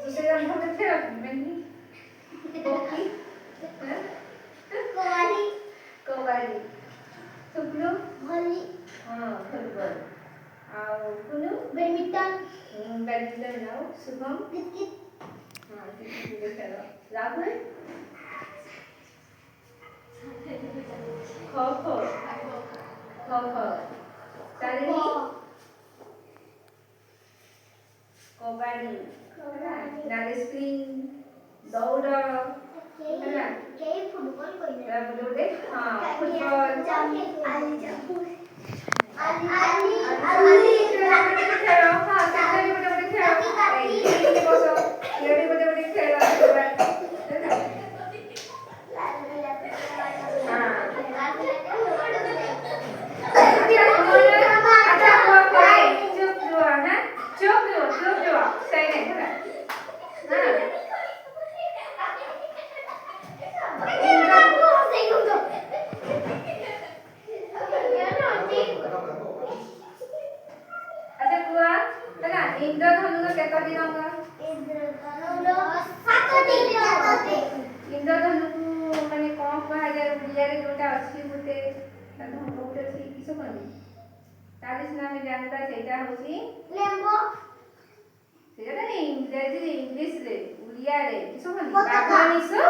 दुसरे रंगामध्ये खेळत म्हणजे हॉकी कबड्डी थुकलू फुटबॉल ଆଉ କୁନୁ बैडमिंटन ଆଉ शुभम क्रिकेट खेଳ ରାହୁଲ ଖୋ ଖୋ ତାରିଣୀ କବାଡି ନାଗେଶ୍ରୀ ଦୌଡ଼ ହେଲା इंद्रधनु केतोटी रंग इंद्रधनु माने कौन कहा जाए उड़िया रे जोटा अछि गुटे धनु गुटे अछि किसो कहनी तारिस नाम जानता सेटा होसी लेम्बो सेटा नहीं इंग्लिश रे उड़िया रे किसो कहनी बाघनिसो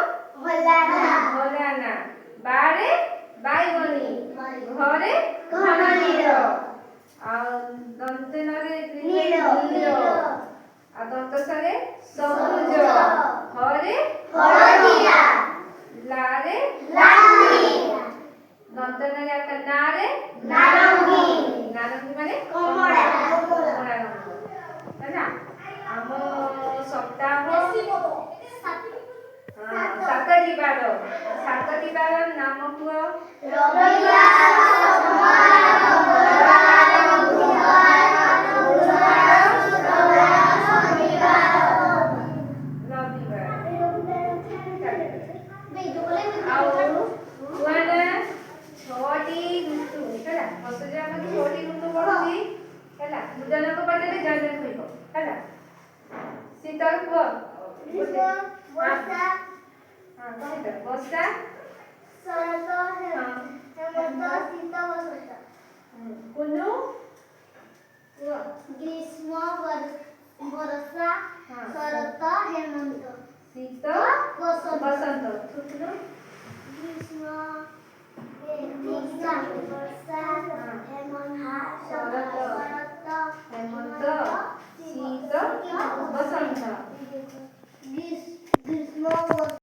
होलाना बारे बाईगनी घरे घननीर आ दंतनरे नील आ दंतसरे सबुज हरे हळदिया लारे लाली दंतनरे आका नारे नारंगी माने कमला रंग हैना हम सप्ताह सातटी बार नाम कुआ रविवार शीतल वर्षा शरत हेमंत शीत वसंत कुनु ग्रीष्म